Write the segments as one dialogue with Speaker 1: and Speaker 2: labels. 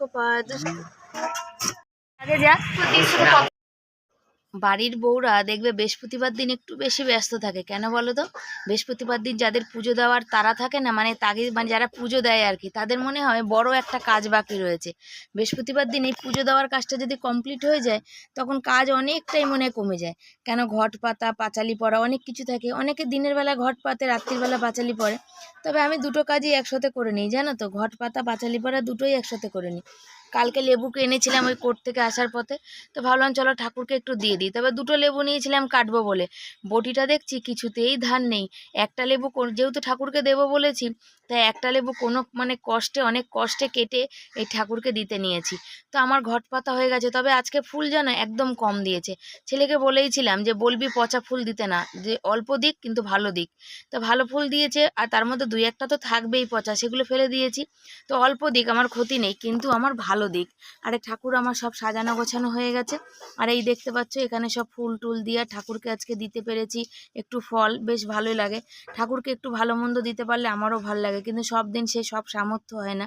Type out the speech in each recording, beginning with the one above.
Speaker 1: পক্ষপাত আগে যা বাড়ির বউরা দেখবে বৃহস্পতিবার দিন একটু বেশি ব্যস্ত থাকে। কেন বলো তো? বৃহস্পতিবার দিন যাদের পুজো দেওয়ার তারা থাকে না, মানে তাকে মানে যারা পুজো দেয় আর কি, তাদের মনে হয় বড় একটা কাজ বাকি রয়েছে। বৃহস্পতিবার দিন এই পুজো দেওয়ার কাজটা যদি কমপ্লিট হয়ে যায় তখন কাজ অনেকটাই মনে কমে যায়। কেন ঘট পাতা পাঁচালি পড়া অনেক কিছু থাকে, অনেকে দিনের বেলা ঘট পাতে রাত্রিবেলা পাঁচালি পড়ে। তবে আমি দুটো কাজই একসাথে করে নিই জানো তো, ঘট পাতা পাঁচালি পড়া দুটোই একসাথে করে নিই। কালকে লেবুকে এনেছিলাম ওই কোর্ট থেকে আসার পথে, তো ভাবলাম চলো ঠাকুরকে একটু দিয়ে দিই। তবে দুটো লেবু নিয়েছিলাম কাটবো বলে, বটিটা দেখছি কিছুতেই ধার নেই। একটা লেবু যেহেতু ঠাকুরকে দেবো বলেছি, তাই একটা লেবু কোনো মানে অনেক কষ্টে কেটে এই ঠাকুরকে দিতে নিয়েছি। তো আমার ঘট পাতা হয়ে গেছে। তবে আজকে ফুল যেন একদম কম দিয়েছে। ছেলেকে বলেইছিলাম যে বলবি পচা ফুল দিতে না, যে অল্প দিক কিন্তু ভালো দিক। তো ভালো ফুল দিয়েছে, আর তার মধ্যে দুই একটা তো থাকবেই পচা, সেগুলো ফেলে দিয়েছি। তো অল্প দিক, আমার ক্ষতি নেই, কিন্তু আমার ভালো দিক। আরে ঠাকুর আমার সব সাজানো গোছানো হয়ে গেছে। আর এই দেখতে পাচ্ছ এখানে সব ফুল টুল দিয়ে ঠাকুরকে আজকে দিতে পেরেছি। একটু ফল, বেশ ভালোই লাগে। ঠাকুরকে একটু ভালো মন্দ দিতে পারলে আমারও ভালো লাগে, কিন্তু সব দিন সে সব সামর্থ্য হয় না।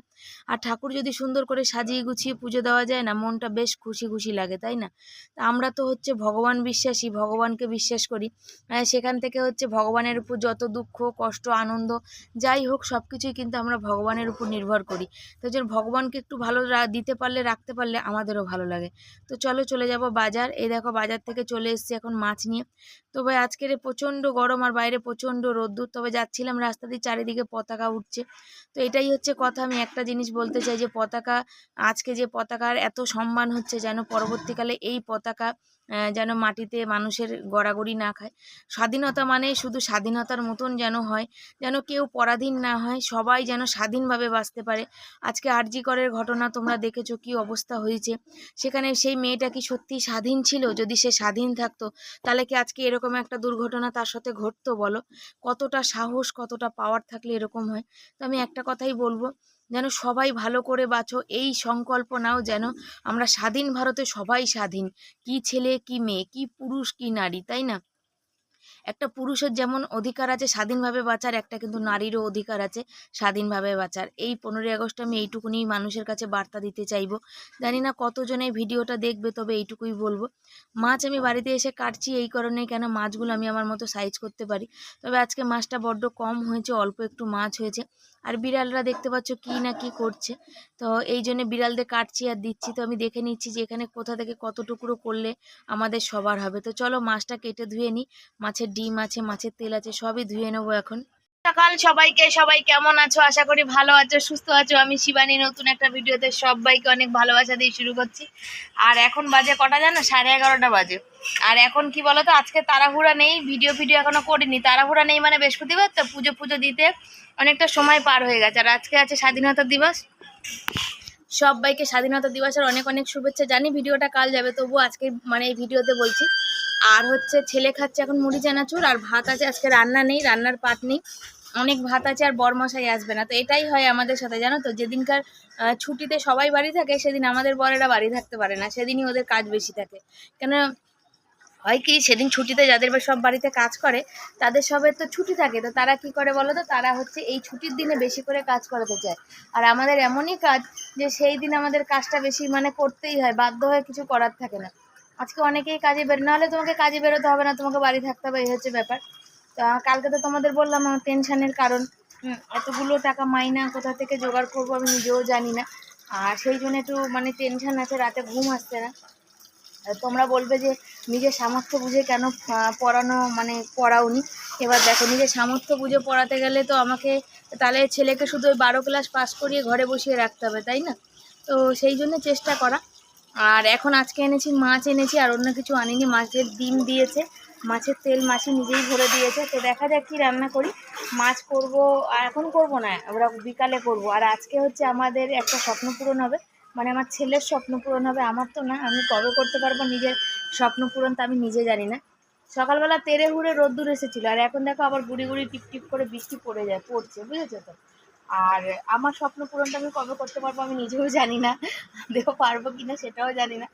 Speaker 1: আর ঠাকুর যদি সুন্দর করে সাজিয়ে গুছিয়ে পুজো দেওয়া যায় না, মনটা বেশ খুশি খুশি লাগে, তাই না? তা আমরা তো হচ্ছে ভগবান বিশ্বাসী, ভগবানকে বিশ্বাস করি। সেখান থেকে হচ্ছে ভগবানের উপর যত দুঃখ কষ্ট আনন্দ যাই হোক সব কিছুই কিন্তু আমরা ভগবানের উপর নির্ভর করি। তো যে ভগবানকে একটু ভালো দিতে পারলে রাখতে পারলে আমাদেরও ভালো লাগে। তো চলো চলে যাব বাজার। এই দেখো বাজার থেকে চলে এসেছি এখন মাছ নিয়ে। তো ভাই আজকের প্রচণ্ড গরম আর বাইরে প্রচণ্ড রোদ্দুর। তবে যাচ্ছিলাম রাস্তা দিয়ে, চারিদিকে পতাকা উঠছে। তো এটাই হচ্ছে কথা। আমি একটা জিনিস বলতে চাই যে পতাকা, আজকে যে পতাকার এত সম্মান হচ্ছে, যেন পরবর্তীকালে এই পতাকা যেন মাটিতে মানুষের গড়াগড়ি না খায়। স্বাধীনতা মানে শুধু স্বাধীনতার মতন যেন হয়, যেন কেউ পরাধীন না হয়, সবাই যেন স্বাধীনভাবে বাঁচতে পারে। আজকে আরজি করের ঘটনা তোমরা দেখেছো কি অবস্থা হয়েছে। সেখানে সেই মেয়েটা কি সত্যি স্বাধীন ছিল? যদি সে স্বাধীন থাকতো তাহলে কি আজকে এরকম একটা দুর্ঘটনা তার সাথে ঘটতো বলো? কতটা সাহস কতটা পাওয়ার থাকলে এরকম হয়। তো আমি একটা কথাই বলবো, যেন সবাই ভালো করে বাঁচো, এই সংকল্প নাও যেন আমরা স্বাধীন ভারতে সবাই স্বাধীন। কি ছেলে কি মেয়ে, কি পুরুষ কি নারী, তাই না? একটা পুরুষের যেমন অধিকার আছে স্বাধীনভাবে বাঁচার, একটা কিন্তু নারীরও অধিকার আছে স্বাধীনভাবে বাঁচার। এই 15ই আগস্ট আমি এইটুকুনি মানুষের কাছে বার্তা দিতে চাইবো। জানি না কতজন এই ভিডিওটা দেখবে, তবে এইটুকুই বলবো। মাছ আমি বাড়িতে এসে কাটছি এই কারণে, কেন মাছগুলো আমি আমার মতো সাইজ করতে পারি। তবে আজকে মাছটা বড্ড কম হয়েছে, অল্প একটু মাছ হয়েছে। আর বিড়ালরা দেখতে পাচ্ছ কি না কি করছে। তো এই জন্য বিড়ালদের কাটছি আর দিচ্ছি। তো আমি দেখে নিচ্ছি যে এখানে কোথা থেকে কত টুকরো করলে আমাদের সবার হবে। তো চলো মাছটা কেটে ধুয়ে নিই। মাছের ডিম আছে, মাছের তেল আছে, সবই ধুয়ে নেবো এখন। সকাল সবাইকে, সবাই কেমন আছো? আশা করি ভালো আছো সুস্থ আছো। আমি শিবানী নতুন একটা ভিডিওতে সবাইকে অনেক ভালোবাসা দিয়ে শুরু করছি। আর এখন বাজে কটা জানো? 11:30 বাজে। আর এখন কি বলতো, আজকে তাড়াহুড়া নেই, ভিডিও এখনো করিনি। তাড়াহুড়া নেই মানে বৃহস্পতিবার তো পুজো দিতে অনেকটা সময় পার হয়ে গেছে। আর আজকে আছে স্বাধীনতা দিবস। সবাইকে স্বাধীনতা দিবসের অনেক অনেক শুভেচ্ছা। জানি ভিডিওটা কাল যাবে, তবুও আজকে মানে এই ভিডিওতে বলছি। আর হচ্ছে ছেলে খাচ্ছে এখন মুড়ি চানাচুর, আর ভাত আছে। আজকে রান্না নেই, রান্নার পাট নেই, অনেক ভাত আছে। আর বরমশাই আসবে না। তো এটাই হয় আমাদের সাথে জানো তো, যেদিনকার ছুটিতে সবাই বাড়ি থাকে সেদিন আমাদের বরেরা বাড়ি থাকতে পারে না, সেদিনই ওদের কাজ বেশি থাকে। কেন হয় কি, সেদিন ছুটিতে যাদের সব বাড়িতে কাজ করে তাদের সবের তো ছুটি থাকে। তো তারা কি করে বলো তো, তারা হচ্ছে এই ছুটির দিনে বেশি করে কাজ করাতে চায়। আর আমাদের এমনই কাজ যে সেই দিন আমাদের কাজটা বেশি মানে করতেই হয়, বাধ্য হয়ে, কিছু করার থাকে না। আজকে অনেকেই কাজে বের, নাহলে তোমাকে কাজে বেরোতে হবে না, তোমাকে বাড়ি থাকতে হবে, এই হচ্ছে ব্যাপার। তা কালকে তো তোমাদের বললাম আমার টেনশনের কারণ, এতগুলো টাকা মাইনা কোথা থেকে জোগাড় করবো আমি নিজেও জানি না। আর সেই জন্য একটু মানে টেনশন আছে, রাতে ঘুম আসছে না। তোমরা বলবে যে নিজের সামর্থ্য বুঝে কেন পড়ানো মানে পড়াওনি। এবার দেখো, নিজের সামর্থ্য বুঝে পড়াতে গেলে তো আমাকে তাহলে ছেলেকে শুধু ওই 12 ক্লাস পাস করিয়ে ঘরে বসিয়ে রাখতে হবে, তাই না? তো সেই জন্য চেষ্টা করা। আর এখন আজকে এনেছি মাছ এনেছি, আর অন্য কিছু আনিনি। মাছের ডিম দিয়েছে, মাছের তেল মাছি নিজেই ভরে দিয়েছে। তো দেখা যাক কী রান্না করি। মাছ করব, আর এখন করব না, ওরা বিকালে করব। আর আজকে হচ্ছে আমাদের একটা স্বপ্ন পূরণ হবে, মানে আমার ছেলের স্বপ্ন পূরণ হবে, আমার তো না। আমি কবে করতে পারবো নিজের স্বপ্ন পূরণ তা আমি নিজে জানি না। সকালবেলা তেড়ে হুড়ে রোদ্দুর এসেছিলো, আর এখন দেখো আবার গুড়ি গুড়ি টিপ টিপ করে বৃষ্টি পড়ছে, বুঝেছো তো? আর আমার স্বপ্ন পূরণটা আমি কবে করতে পারবো আমি নিজেও জানি না, দেখো পারবো কিনা সেটাও জানি না।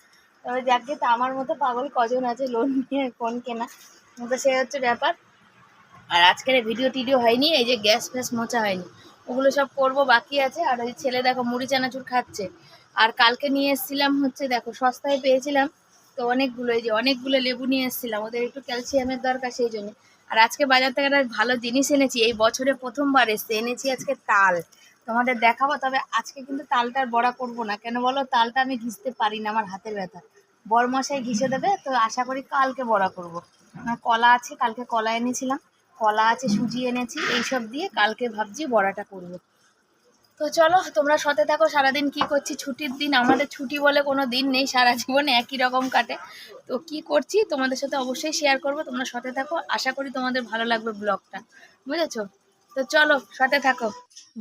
Speaker 1: তবে যাকে, তা আমার মতো পাগল কজন আছে লোন নিয়ে ফোন কেনা, তো সে হচ্ছে ব্যাপার। আর আজকের ভিডিও হয়নি, এই যে গ্যাস ফ্যাস মোছা হয়নি, ওগুলো সব করবো বাকি আছে। আর ওই ছেলে দেখো মুড়ি চানাচুর খাচ্ছে। আর কালকে নিয়ে এসেছিলাম হচ্ছে দেখো সস্তায় পেয়েছিলাম, তো অনেকগুলো, এই যে অনেকগুলো লেবু নিয়ে এসেছিলাম, ওদের একটু ক্যালসিয়ামের দরকার সেই জন্য। আর আজকে বাজার থেকে একটা ভালো জিনিস এনেছি, এই বছরে প্রথমবার এনেছি আজকে তাল, তোমাদের দেখাবো। তবে আজকে কিন্তু তালটার বড়া করবো না, কেন বলো, তালটা আমি ঘিসতে পারি না, আমার হাতের ব্যথা। বড়মশাই ঘিসে দেবে, তো আশা করি কালকে বড়া করব। আর কলা আছে, কালকে কলা এনেছিলাম, কলা আছে, সুজি এনেছি, এইসব দিয়ে কালকে ভাবছি বড়াটা করব। তো চলো তোমরা সাথে থাকো। সারাদিন কি করছি, ছুটির দিন, আমাদের ছুটি বলে কোনো দিন নেই, সারা জীবন একই রকম কাটে। তো কি করছি তোমাদের সাথে অবশ্যই শেয়ার করব, তোমরা সাথে থাকো, আশা করি তোমাদের ভালো লাগবে ব্লগটা, বুঝেছো? তো চলো সাথে থাকো।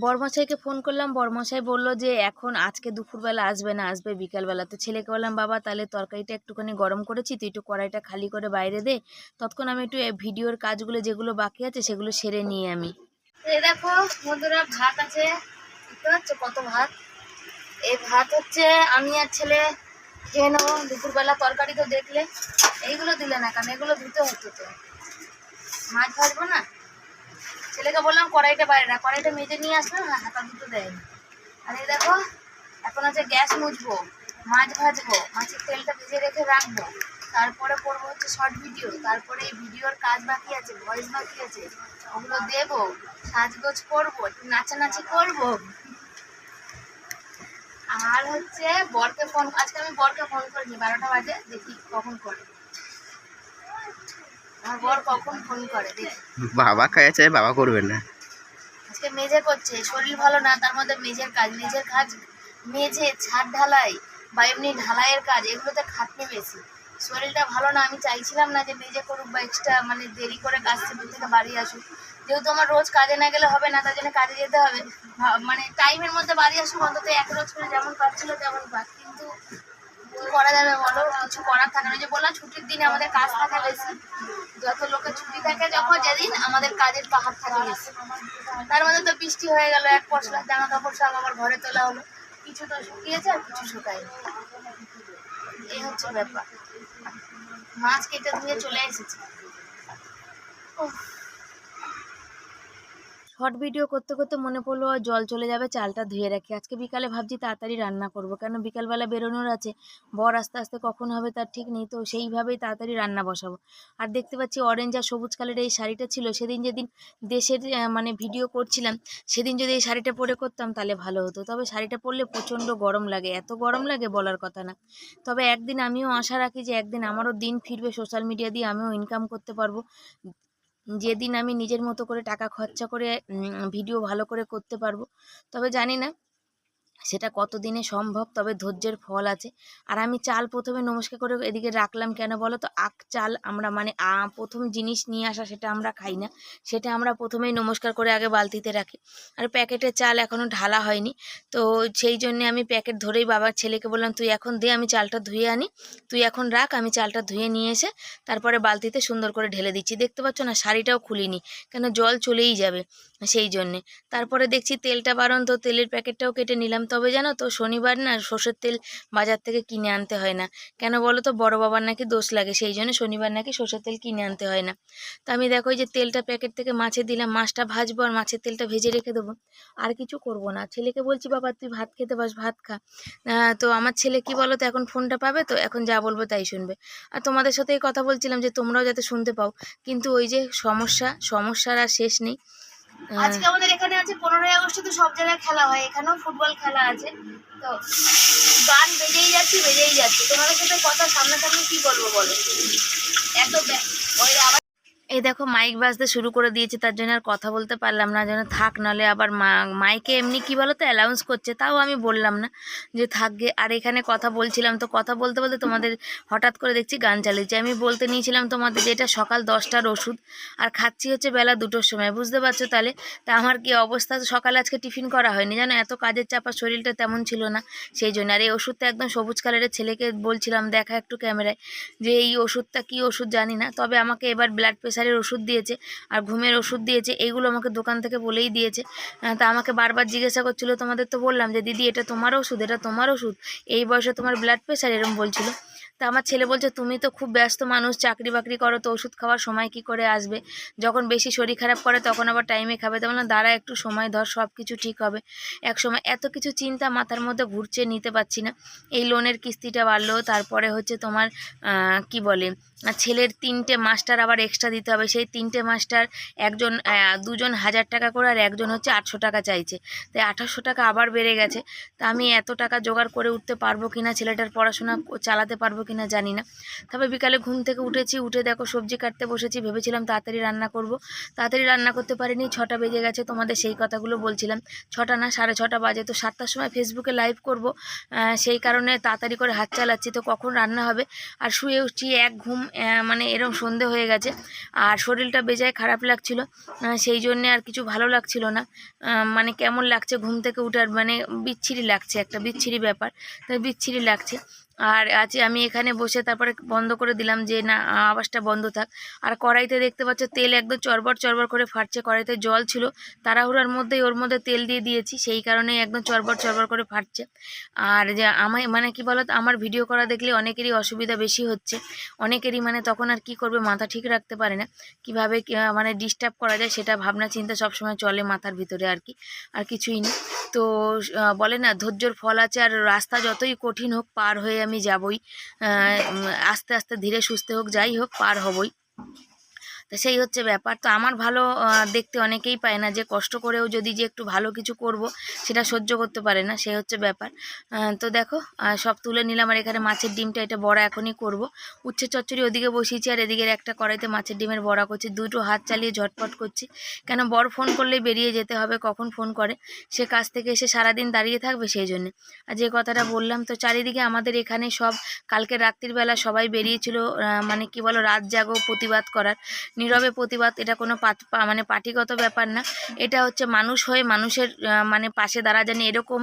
Speaker 1: বড়মশাইকে ফোন করলাম, বড়মশাই বললো যে এখন আজকে দুপুরবেলা আসবে না, আসবে বিকালবেলা। তো ছেলেকে বললাম, বাবা তাহলে তরকারিটা একটুখানি গরম করেছি, তুই একটু কড়াইটা খালি করে বাইরে দে, ততক্ষণ আমি একটু ভিডিওর কাজগুলো যেগুলো বাকি আছে সেগুলো সেরে নিয়ে আমি। এই দেখো বন্ধুরা, ভাত আছে, দেখতে পাচ্ছ কত ভাত। এই ভাত হচ্ছে আমি আর ছেলে খেয়ে নেবো দুপুরবেলা। তরকারি তো দেখলে, এইগুলো দিলে না কেন, এগুলো ধুতে হতো তো, মাছ ভাজবো না। ছেলেকে বললাম কড়াইটা বাইরে না, কড়াইটা মেজে নিয়ে আসলাম, হাতা দুটো দেয়নি। আর এই দেখো এখন আছে গ্যাস মুছবো, মাছ ভাজবো, মাছের তেলটা ভেজে রেখে রাখবো, তারপরে করবো হচ্ছে শর্ট ভিডিও, তারপরে এই ভিডিওর কাজ বাকি আছে, ভয়েস বাকি আছে, ওগুলো দেবো, সাজগোজ করবো, একটু নাচানাচি করবো। আর হচ্ছে বরকে ফোন, আজকে আমি বরকে ফোন করিনি, 12টা বাজে, দেখি কখন করে, আমার বর কখন ফোন করে দেখি।
Speaker 2: বাবা খাইছে, বাবা করবেন না।
Speaker 1: আজকে মেঝে করছে, শরীর ভালো না, তার মধ্যে মেঝের কাজ, মেঝের কাজ, মেঝে ছাদ ঢালাই বা এমনি ঢালাইয়ের কাজ, এগুলোতে খাটনি বেশি। শরীরটা ভালো না, আমি চাইছিলাম না যে মেঝে করুক বা এক্সট্রা মানে দেরি করে কাজ থেকে বাড়ি আসুক, যেহেতু আমার রোজ কাজে না গেলে হবে না, তার জন্য কাজে যেতে হবে। মানে টাইমের মধ্যে বাড়ি আসুক, অন্তত এক রোজ করে যেমন পাচ্ছিল তেমন পাক, কিন্তু কি করা যাবে বলো, কিছু করার থাকে না। যে বললাম ছুটির দিনে আমাদের কাজ থাকে বেশি, যত লোকের ছুটি থাকে যখন যেদিন আমাদের কাজের পাহাড় থাকে বেশি। তার মধ্যে তো বৃষ্টি হয়ে গেল, এক পশলা জামা কাপড় সব আমার ঘরে তোলা হলো, কিছু তো শুকিয়েছে আর কিছু শুকায়নি, এই হচ্ছে ব্যাপার। মাছ কেটে ধুয়ে চলে এসেছে। শর্ট ভিডিও করতে করতে মনে পড়লো জল চলে যাবে, চালটা ধুয়ে রাখি, আজকে বিকালে ভাবছি তাড়াতাড়ি রান্না করব, কেন বিকালবেলা বেরোনোর আছে, বর আস্তে আস্তে কখন হবে তার ঠিক নেই, তো সেইভাবেই তাড়াতাড়ি রান্না বসাবো। আর দেখতে পাচ্ছি অরেঞ্জ আর সবুজ কালারের এই শাড়িটা ছিল, সেদিন যেদিন দেশের মানে ভিডিও করছিলাম, সেদিন যদি এই শাড়িটা পরে করতাম তাহলে ভালো হতো। তবে শাড়িটা পরলে প্রচণ্ড গরম লাগে, এত গরম লাগে বলার কথা না। তবে একদিন আমিও আশা রাখি যে একদিন আমারও দিন ফিরবে, সোশ্যাল মিডিয়া দিয়ে আমিও ইনকাম করতে পারবো, যেদিন আমি নিজের মতো করে টাকা খরচা করে ভিডিও ভালো করে করতে পারবো। তবে জানি না সেটা কতদিনে সম্ভব, তবে ধৈর্যের ফল আছে। আর আমি চাল প্রথমে নমস্কার করে এদিকে রাখলাম, কেন বলো তো, আখ চাল আমরা মানে প্রথম জিনিস নিয়ে আসা সেটা আমরা খাই না, সেটা আমরা প্রথমেই নমস্কার করে আগে বালতিতে রাখি। আর প্যাকেটের চাল এখনও ঢালা হয়নি, তো সেই জন্যে আমি প্যাকেট ধরেই বাবার ছেলেকে বললাম, তুই এখন দে, আমি চালটা ধুয়ে আনি, তুই এখন রাখ, আমি চালটা ধুয়ে নিয়ে এসে তারপরে বালতিতে সুন্দর করে ঢেলে দিচ্ছি। দেখতে পাচ্ছ না, শাড়িটাও খুলিনি, কেন জল চলেই যাবে সেই জন্যে। তারপরে দেখছি তেলটা বারণ, তো তেলের প্যাকেটটাও কেটে নিলাম। তবে জানো তো, শনিবার না সর্ষের তেল বাজার থেকে কিনে আনতে হয় না, কেন বলো তো, বড় বাবার নাকি দোষ লাগে, সেই জন্য শনিবার নাকি সর্ষের তেল কিনে আনতে হয় না। তো আমি দেখো যে তেলটা প্যাকেট থেকে মাছে দিলাম, মাছটা ভাজবো আর মাছের তেলটা ভেজে রেখে দেবো, আর কিছু করব না। ছেলেকে বলছি, বাবা তুই ভাত খেতে বাস, ভাত খা। তো আমার ছেলে কি বলো তো, এখন ফোনটা পাবে তো, এখন যা বলবো তাই শুনবে। আর তোমাদের সাথেই কথা বলছিলাম যে তোমরাও যাতে শুনতে পাও, কিন্তু ওই যে সমস্যার আর শেষ নেই। আজকে আমাদের এখানে আছে 15ই আগস্টে, তো সব জায়গায় খেলা হয়, এখানেও ফুটবল খেলা আছে, তো গান বেজেই যাচ্ছে, তোমাদের সাথে কথা সামনাসামনি কি বলবো বলো, এত ওই আবার এই দেখো মাইক বাজতে শুরু করে দিয়েছে, তার জন্য আর কথা বলতে পারলাম না, যেন থাক, নাহলে আবার মাইকে এমনি কি বলো তো অ্যালাউন্স করছে, তাও আমি বললাম না যে থাকবে। আর এখানে কথা বলছিলাম, তো কথা বলতে বলতে তোমাদের হঠাৎ করে দেখছি গান চালিয়েছি। আমি বলতে নিয়েছিলাম তোমাদের যে এটা সকাল 10টার ওষুধ, আর খাচ্ছি হচ্ছে বেলা 2টোর সময়, বুঝতে পারছো তাহলে তা আমার কি অবস্থা। সকালে আজকে টিফিন করা হয়নি, জানো এত কাজের চাপা, শরীরটা তেমন ছিল না সেই জন্য। আর এই ওষুধটা একদম সবুজ কালারের, ছেলেকে বলছিলাম দেখা একটু ক্যামেরায় যে এই ওষুধটা কি ওষুধ জানি না, তবে আমাকে এবার ব্লাড প্রেশারের ওষুধ দিয়েছে আর ঘুমের ওষুধ দিয়েছে, এইগুলো আমাকে দোকান থেকে বলেই দিয়েছে। তা আমাকে বারবার জিজ্ঞাসা করছিল, তোমাদের তো বললাম যে দিদি এটা তোমার ওষুধ, এটা তোমার ওষুধ, এই বয়সে তোমার ব্লাড প্রেশার, এরকম বলছিল। তা আমার ছেলে বলছে তুমি তো খুব ব্যস্ত মানুষ, চাকরি বাকরি করো, তো ওষুধ খাওয়ার সময় কি করে আসবে? যখন বেশি শরীর খারাপ করে তখন আবার টাইমে খাবে। তো বললাম দাঁড়া একটু সময় ধর, সব কিছু ঠিক হবে এক সময়। এত কিছু চিন্তা মাথার মধ্যে ঘুরছে, নিতে পারছি না। এই লোনের কিস্তিটা বাড়লো, তারপরে হচ্ছে তোমার কি বলে ছেলের 3টে মাস্টার আবার এক্সট্রা দিতে হবে। সেই 3টে মাস্টার একজন 2জন 1000 টাকা করে, আর একজন হচ্ছে 800 টাকা চাইছে। তাই 2800 টাকা আবার বেড়ে গেছে। তা আমি এত টাকা জোগাড় করে উঠতে পারবো কিনা, ছেলেটার পড়াশোনা চালাতে পারবো কিনা জানি না। তবে বিকালে ঘুম থেকে উঠেছি, উঠে দেখো সবজি কাটতে বসেছি। ভেবেছিলাম তাড়াতাড়ি রান্না করব, তাড়াতাড়ি রান্না করতে পারিনি। 6টা বেজে গেছে, তোমাদের সেই কথাগুলো বলছিলাম। 6টা না 6:30 বাজে। তো 7টার সময় ফেসবুকে লাইভ করব, সেই কারণে তাড়াতাড়ি করে হাত চালাচ্ছি। তো কখন রান্না হবে, আর শুয়ে উঠছি এক ঘুম, মানে এরকম সন্ধে হয়ে গেছে। আর শরীরটা বেজায় খারাপ লাগছিল, সেই জন্যে আর কিছু ভালো লাগছিল না। মানে কেমন লাগছে ঘুম থেকে উঠে, আর মানে বিচ্ছিরি লাগছে, একটা বিচ্ছিরি ব্যাপার, তাই বিচ্ছিরি লাগছে। আর আজ আমি এখানে বসে তারপরে বন্ধ করে দিলাম যে না আওয়াজটা বন্ধ থাক। আর কড়াইতে দেখতে পাচ্ছ তেল একদম চরবর চরবর করে ফাটছে। কড়াইতে জল ছিল, তাড়াহুড়ার মধ্যেই ওর মধ্যে তেল দিয়ে দিয়েছি, সেই কারণে একদম চরবর চরবর করে ফাটছে। আর যে আমায় মানে কি বলো তো, আমার ভিডিও করা দেখলে অনেকেরই অসুবিধা বেশি হচ্ছে, অনেকেরই মানে তখন আর কি করবে, মাথা ঠিক রাখতে পারে না, কীভাবে মানে ডিস্টার্ব করা যায় সেটা ভাবনা চিন্তা সবসময় চলে মাথার ভিতরে আর কি, আর কিছুই নেই। তো বলে না ধৈর্যর ফল আছে, আর রাস্তা যতই কঠিন হোক পার হয়ে আমি যাবই, আস্তে আস্তে ধীরে সুস্থে হোক যাই হোক পার হবই। তো সেই হচ্ছে ব্যাপার। তো আমার ভালো দেখতে অনেকেই পায় না, যে কষ্ট করেও যদি যে একটু ভালো কিছু করব সেটা সহ্য করতে পারে না, সেই হচ্ছে ব্যাপার। তো দেখো সব তুলে নিলাম। আর এখানে মাছের ডিমটা এটা বড়া এখনই করব। উচ্ছে চচ্চড়ি ওদিকে বসিয়েছি, আর এদিকের একটা কড়াইতে মাছের ডিমের বড়া করছি। দুটো হাত চালিয়ে ঝটপট করছি, কেন বর ফোন করলেই বেরিয়ে যেতে হবে, কখন ফোন করে, সে কাজ থেকে এসে সারাদিন দাঁড়িয়ে থাকবে সেই জন্যে। আর যে কথাটা বললাম, তো চারিদিকে আমাদের এখানে সব কালকে রাত্রিবেলা সবাই বেরিয়েছিল, মানে কি বলো রাত জাগো প্রতিবাদ করার, নীরবে প্রতিবাদ। এটা কোনো মানে পার্টিগত ব্যাপার না, এটা হচ্ছে মানুষ হয়ে মানুষের মানে পাশে দাঁড়া, যেন এরকম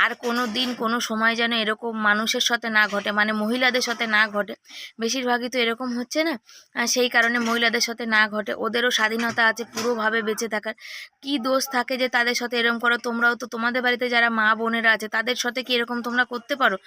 Speaker 1: আর কোনো দিন কোনো সময় যেন এরকম মানুষের সাথে না ঘটে, মানে মহিলাদের সাথে না ঘটে। বেশিরভাগই তো এরকম হচ্ছে না, সেই কারণে মহিলাদের সাথে না ঘটে। ওদেরও স্বাধীনতা আছে পুরোভাবে বেঁচে থাকার, কি দোষ থাকে যে তাদের সাথে এরকম করো? তোমরাও তো তোমাদের বাড়িতে যারা মা বোনেরা আছে তাদের সাথে কি এরকম তোমরা করতে পারো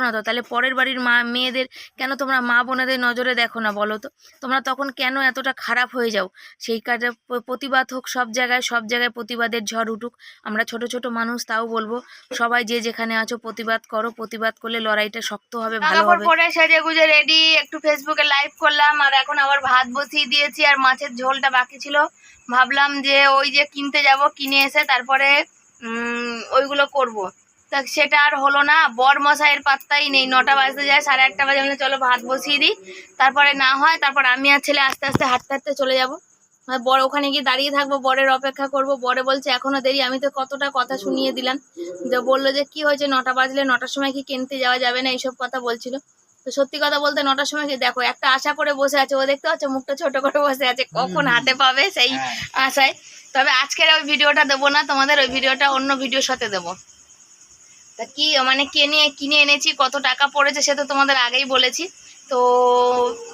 Speaker 1: না? তো তাহলে পরের বাড়ির মেয়েদের কেন তোমরা মা বোনেদের নজরে দেখো না বলো তো? তোমরা তখন কেন এতটা খারাপ হয়ে যাও? সেই কাজে প্রতিবাদ হোক সব জায়গায়, সব জায়গায় প্রতিবাদের ঝড় উঠুক। আমরা ছোট ছোট মানুষ, তাও বলবো সবাই যে যেখানে আছো প্রতিবাদ করো, প্রতিবাদ করলে লড়াইটা শক্ত হবে, ভালো হবে। পরে সেজে গুজে রেডি, একটু ফেসবুকে লাইভ করলাম, আর এখন আবার ভাত বসিয়ে দিয়েছি। আর মাছের ঝোলটা বাকি ছিল, ভাবলাম যে ওই যে কিনতে যাব, কিনে এসে তারপরে ওইগুলো করব। তা সেটা আর হলো না, বর মশাইয়ের পাত্তাই নেই। 9টা বাজতে যায়, 1:30 বাজে, বলে চলো ভাত বসিয়ে দিই, তারপরে না হয় তারপর আমি আর ছেলে আস্তে আস্তে হাঁটতে হাঁটতে চলে যাব। বর ওখানে গিয়ে দাঁড়িয়ে থাকবো, বরের অপেক্ষা করব। বরে বলছে এখনো দেরি, আমি তো কতটা কথা শুনিয়ে দিলাম, যে বললো যে কি হয়েছে 9টা বাজলে, 9টার সময় কি কিনতে যাওয়া যাবে না, এইসব কথা বলছিল। তো সত্যি কথা বলতে 9টার সময় কি, দেখো একটা আশা করে বসে আছে, ও দেখতে পাচ্ছে মুখটা ছোট করে বসে আছে, কখন হাতে পাবে সেই আশায়। তবে আজকের ওই ভিডিওটা দেবো না তোমাদের, ওই ভিডিওটা অন্য ভিডিওর সাথে দেবো। তা কি মানে কিনে এনেছি, কত টাকা পড়েছে সে তো তোমাদের আগেই বলেছি। তো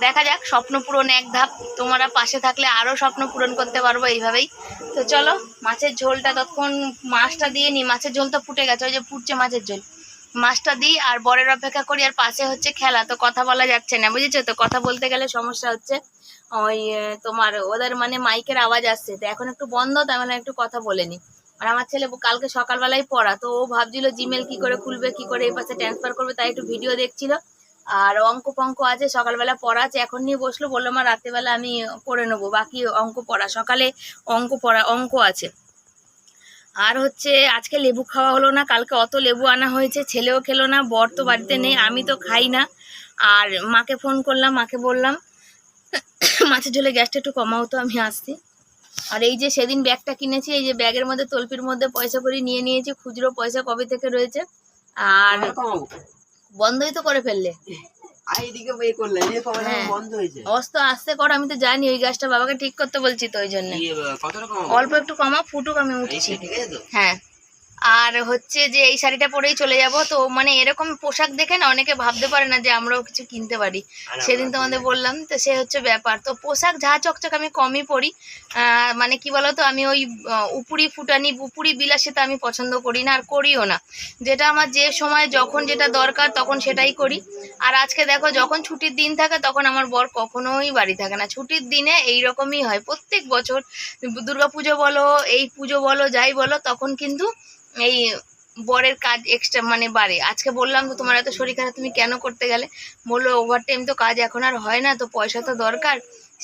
Speaker 1: দেখা যাক, স্বপ্ন পূরণ এক ধাপ, তোমরা পাশে থাকলে আরও স্বপ্ন পূরণ করতে পারবো এইভাবেই। তো চলো মাছের ঝোলটা ততক্ষণ মাছটা দিয়ে নিই, মাছের ঝোল তো ফুটে গেছে, ওই যে ফুটছে মাছের ঝোল, মাছটা দিই আর বরের অপেক্ষা করি। আর পাশে হচ্ছে খেলা, তো কথা বলা যাচ্ছে না, বুঝেছো তো? কথা বলতে গেলে সমস্যা হচ্ছে, ওই তোমার ওদের মানে মাইকের আওয়াজ আসছে, তো এখন একটু বন্ধ, তাই মানে একটু কথা বলে নি। আর আমার ছেলে কালকে সকালবেলায় পড়া, তো ও ভাবছিল জিমেল কি করে খুলবে, কি করে এই পাশে ট্রান্সফার করবে, তাই একটু ভিডিও দেখছিল। আর অঙ্ক ফঙ্ক আছে, সকালবেলা পড়া আছে, এখন নিয়ে বসলো, বললো মা রাত্রেবেলা আমি করে নেবো বাকি অঙ্ক পড়া, সকালে অঙ্ক আছে। আর হচ্ছে আজকে লেবু খাওয়া হলো না, কালকে অত লেবু আনা হয়েছে, ছেলেও খেলো না, বর তো বাড়িতে নেই, আমি তো খাই না। আর মাকে ফোন করলাম, মাকে বললাম মাছের ঝোলে গ্যাসটা একটু কমাও তো, আমি আসছি। আর এই যে সেদিন ব্যাগটা কিনেছি, এই যে ব্যাগের মধ্যে তলপির মধ্যে পয়সা করে নিয়ে নিয়েছি, খুচরো পয়সা কবে থেকে রয়েছে। আর বন্ধই তো করে ফেললে, অস্ত আস্তে কর, আমি তো জানি ওই গ্যাসটা বাবাকে ঠিক করতে বলছি, তো ওই জন্য অল্প একটু কমা, ফুটুক, আমি উঠছি। হ্যাঁ, আর হচ্ছে যে এই শাড়িটা পরেই চলে যাব। তো মানে এরকম পোশাক দেখে না অনেকে ভাবতে পারে না যে আমরাও কিছু কিনতে পারি। সেদিন তোমাদের বললাম, তো সে হচ্ছে ব্যাপার। তো পোশাক ঝা চকচক আমি কমই পরি। মানে কি বলতো, আমি ওই উপরি ফুটানি উপরি বিলাসিতা আমি পছন্দ করি না, আর করিও না। যেটা আমার যে সময় যখন যেটা দরকার তখন সেটাই করি। আর আজকে দেখো, যখন ছুটির দিন থাকে তখন আমার বর কখনোই বাড়ি থাকে না। ছুটির দিনে এইরকমই হয় প্রত্যেক বছর। দুর্গাপুজো বলো, এই পুজো বলো, যাই বলো, তখন কিন্তু এই বরের কাজ এক্সট্রা মানে বাড়ে। আজকে বললাম তো তোমার এত শরীর খারাপ, তুমি কেন করতে গেলে? বললো ওভার টাইম তো কাজ এখন আর হয় না, তো পয়সা তো দরকার,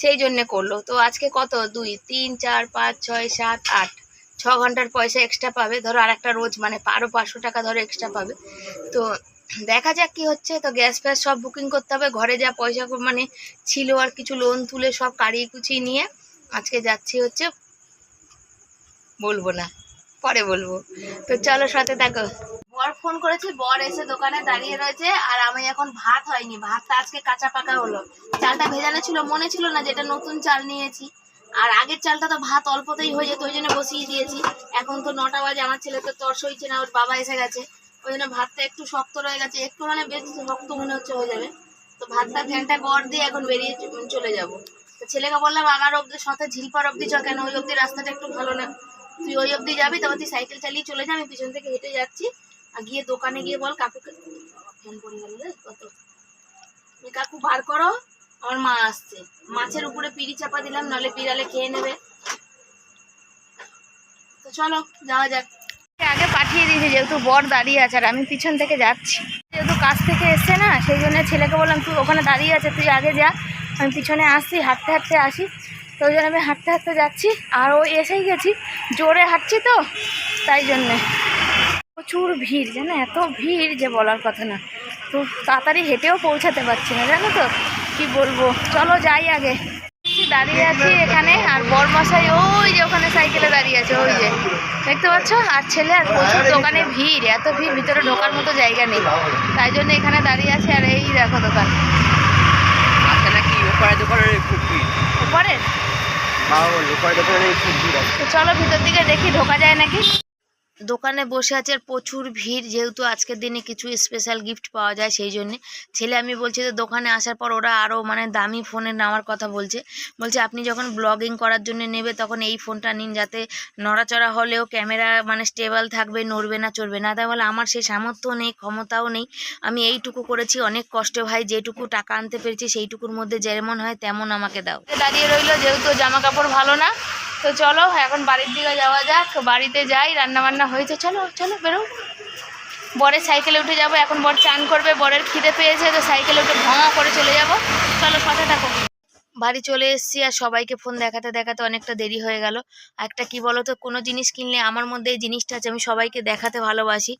Speaker 1: সেই জন্যে করলো। তো আজকে কত 2 3 4 5 6 7 8 6 ঘন্টার পয়সা এক্সট্রা পাবে ধরো, আর একটা রোজ মানে আরো 500 টাকা ধরো এক্সট্রা পাবে। তো দেখা যাক কি হচ্ছে। তো গ্যাস ফ্যাস সব বুকিং করতে হবে, ঘরে যা পয়সা মানে ছিল আর কিছু লোন তুলে সব কাড়িয়ে কুচিয়ে নিয়ে আজকে যাচ্ছি হচ্ছে, বলবো না, পরে বলবো। তো চলো সাথে থাকো। বর ফোন করেছি, বর এসে দোকানে দাঁড়িয়ে রয়েছে। আর আমি এখন ভাত হয়নি, ভাতটা আজকে কাঁচা পাকা হলো। চালটা ভেজানো ছিল, মনে ছিল না যেটা নতুন চাল নিয়েছি। আর আগের চালটা তো ভাত অল্পতেই হয়ে যেত, ওই জন্য বসিয়ে দিয়েছি। এখন তো 9টা বাজে, আমার ছেলে তো তর সইছে না, ওর বাবা এসে গেছে। ওই জন্য ভাতটা একটু শক্ত রয়ে গেছে, একটু মানে বেশ শক্ত মনে হচ্ছে হয়ে যাবে। তো ভাতটা ফ্যানটা গড় দিয়ে এখন বেরিয়ে চলে যাব। তো ছেলেকে বললাম আমার অব্দি সাথে ঝিলপার অব্দি চ, কেন ওই অব্দি রাস্তাটা একটু ভালো না, তুই ওই অব্দি যাবি, তারপর তুই সাইকেল চালিয়ে চলে যা, আমি পিছন থেকে হেঁটে যাচ্ছি। আর গিয়ে দোকানে গিয়ে বল কাকুকে, ফ্যান পড়ে গেল রে কত, কাকু বার করো, আমার মা আসছে। মাছের উপরে পিড়ি চাপা দিলাম, নাহলে বিড়ালে খেয়ে নেবে। তো চলো যাওয়া যাক। আগে পাঠিয়ে দিয়েছি যেহেতু বর দাঁড়িয়ে আছে, আর আমি পিছন থেকে যাচ্ছি। যেহেতু কাজ থেকে এসছে না, সেই জন্য ছেলেকে বললাম তুই ওখানে দাঁড়িয়ে আছে, তুই আগে যা, আমি পিছনে আসছি, হাঁটতে হাঁটতে আসি। তো ওই জন্য আমি হাঁটতে হাঁটতে যাচ্ছি। আর ও এসেই গেছি, জোরে হাঁটছি তো তাই জন্যে। প্রচুর ভিড় জানো, এত ভিড় যে বলার কথা না। তো তাড়াতাড়ি হেঁটেও পৌঁছাতে পারছি না, জানো তো কি বলবো। চলো যাই আগে। দাঁড়িয়ে আছি এখানে, আর বরমশাই ওই যে ওখানে সাইকেলে দাঁড়িয়ে আছে, ওই যে দেখতে পাচ্ছ। আর ছেলে, আর প্রচুর দোকানে ভিড়, এত ভিড় ভিতরে ঢোকার মতো জায়গা নেই, তাই জন্য এখানে দাঁড়িয়ে আছে। আর এই দেখো দোকান, উপরে। তো চলো ভিতর দিকে দেখি ঢোকা যায় নাকি। দোকানে বসে আছে, আর প্রচুর ভিড়, যেহেতু আজকের দিনে কিছু স্পেশাল গিফট পাওয়া যায় সেই জন্যে। ছেলে আমি বলছি যে দোকানে আসার পর ওরা আরও মানে দামি ফোনে নেওয়ার কথা বলছে। আপনি যখন ব্লগিং করার জন্য নেবে তখন এই ফোনটা নিন, যাতে নড়াচড়া হলেও ক্যামেরা মানে স্টেবল থাকবে, নড়বে না চড়বে না। তাই বলে আমার সেই সামর্থ্য নেই, ক্ষমতাও নেই। আমি এইটুকু করেছি অনেক কষ্টে ভাই, যেটুকু টাকা আনতে পেরেছি সেইটুকুর মধ্যে যেমন হয় তেমন আমাকে দাও। দাঁড়িয়ে রইলো, যেহেতু জামা কাপড় ভালো না। তো চলো এখন বাড়ির দিকে যাওয়া যাক, বাড়িতে যাই। রান্নাবান্না হয়েছে, চলো চলো বেরো। বরের সাইকেলে উঠে যাব, এখন বর চান করবে, বরের খিদে পেয়েছে, তো সাইকেলে উঠে ভঁ করে চলে যাব। চলো সাথে থাকো। বাড়ি চলে এসেছি, আর সবাইকে ফোন দেখাতে দেখাতে অনেকটা দেরি হয়ে গেল। একটা কি বলো তো, কোনো জিনিস কিনলে আমার মধ্যে এই জিনিসটা আছে, আমি সবাইকে দেখাতে ভালোবাসি,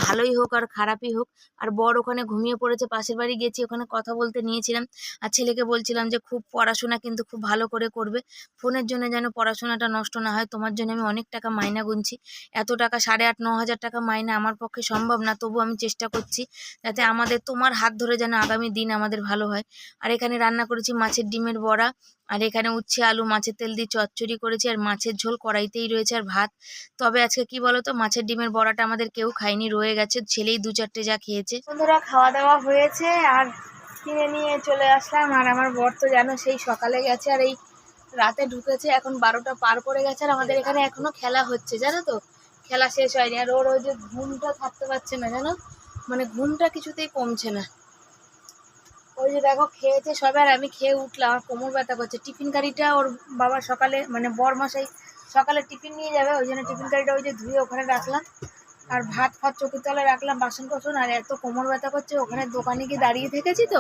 Speaker 1: ভালোই হোক আর খারাপই হোক। আর বর ওখানে ঘুমিয়ে পড়েছে, পাশের বাড়ি গেছি, ওখানে কথা বলতে নিয়েছিলাম। আর ছেলেকে বলছিলাম যে খুব পড়াশোনা কিন্তু খুব ভালো করে করবে, ফোনের জন্য যেন পড়াশোনাটা নষ্ট না হয়। তোমার জন্য আমি অনেক টাকা মাইনা গুনছি, এত টাকা 8,500-9,000 টাকা মাইনা আমার পক্ষে সম্ভব না, তবু আমি চেষ্টা করছি যাতে আমাদের তোমার হাত ধরে যেন আগামী দিন আমাদের ভালো হয়। আর এখানে রান্না করেছি মাছের ডিমের বড়া, আর এখানে উচ্ছে আলু মাছের তেল দিয়ে চচ্চড়ি করেছি, আর মাছের ঝোল কড়াইতেই রয়েছে, আর ভাত। তবে আজকে কি বলতো, মাছের ডিমের বড়াটা আমাদের কেউ খায়নি, রয়ে গেছে, ছেলেই 2-4টে যা খেয়েছে। বন্ধুরা খাওয়া দাওয়া হয়েছে, আর কিনে নিয়ে চলে আসলাম। আর আমার বর তো জানো সেই সকালে গেছে, আর এই রাতে ঢুকেছে, এখন 12টা পার করে গেছে। আর আমাদের এখানে এখনো খেলা হচ্ছে, জানো তো, খেলা শেষ হয়নি। আর ওর ওই যে ঘুমটা থাকতে পারছে না, জানো, মানে ঘুমটা কিছুতেই কমছে না। ওই যে দেখো খেয়েছে সবে, আর আমি খেয়ে উঠলাম, আমার কোমর ব্যথা করছে। টিফিন কারিটা ওর বাবা সকালে মানে বরমশাই সকালে টিফিন নিয়ে যাবে, ওই জন্য টিফিন কারিটা ওই যে ধুয়ে ওখানে রাখলাম। আর ভাত চোখের তলায় রাখলাম, বাসন কোসন। আর এত কোমর ব্যথা করছে, ওখানে দোকানে গিয়ে দাঁড়িয়ে থেকেছি তো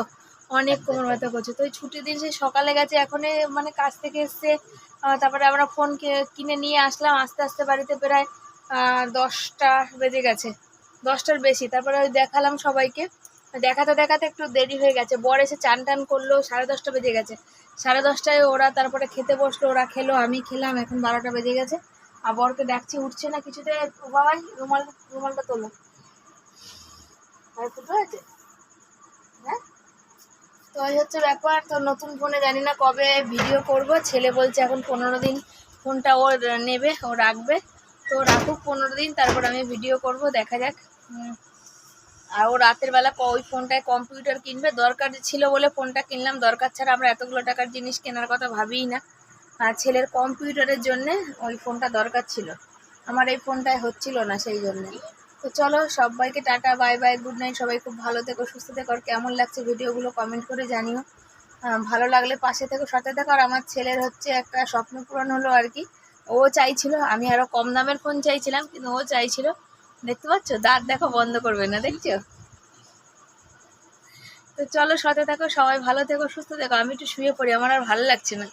Speaker 1: অনেক কোমর ব্যথা করছে। তো ওই ছুটির দিন সে সকালে গেছে, এখন মানে কাজ থেকে এসছে। তারপরে আমরা ফোন কিনে নিয়ে আসলাম, আস্তে আস্তে বাড়িতে প্রায় 10টা বেজে গেছে, 10টার বেশি। তারপরে ওই দেখালাম সবাইকে, দেখাতে দেখাতে একটু দেরি হয়ে গেছে। বর এসে চান টান করলো, 10:30টা বেজে গেছে। 10:30টায় ওরা তারপরে খেতে বসলো, ওরা খেলো, আমি খেলাম, এখন 12টা বেজে গেছে। আর বরকে ডাকছি, উঠছে না কিছুতে। বাবাই রুমালটা তোলো, আর ফুটো আছে। হ্যাঁ, তো ওই হচ্ছে ব্যাপার। তো নতুন ফোনে জানি না কবে ভিডিও করব, ছেলে বলছে এখন 15 দিন ফোনটা ওর নেবে, ও রাখবে। তো রাখুক 15 দিন, তারপর আমি ভিডিও করব, দেখা যাক। আর ও রাতের বেলা ওই ফোনটায় কম্পিউটার কিনবে, দরকার ছিল বলে ফোনটা কিনলাম, দরকার ছাড়া আমরা এতগুলো টাকার জিনিস কেনার কথা ভাবিই না। আর ছেলের কম্পিউটারের জন্যে ওই ফোনটা দরকার ছিল, আমার এই ফোনটায় হচ্ছিল না, সেই জন্যে। তো চলো, সবাইকে tata, bye bye, good night. সবাই খুব ভালো থেকো, সুস্থ থেকো। আর কেমন লাগছে ভিডিওগুলো কমেন্ট করে জানিও। ভালো লাগলে পাশে থেকো, সাথে থেকো। আর আমার ছেলের হচ্ছে একটা স্বপ্ন পূরণ হলো আর কি। ও চাইছিল, আমি আরও কম দামের ফোন চাইছিলাম, কিন্তু ও চাইছিল, দেখতে পাচ্ছ দাঁত দেখো, বন্ধ করবে না, দেখছো? তো চলো, সাথে থাকো, সবাই ভালো থেকো, সুস্থ থেকো। আমি একটু শুয়ে পড়ি, আমার আর ভালো লাগছে না।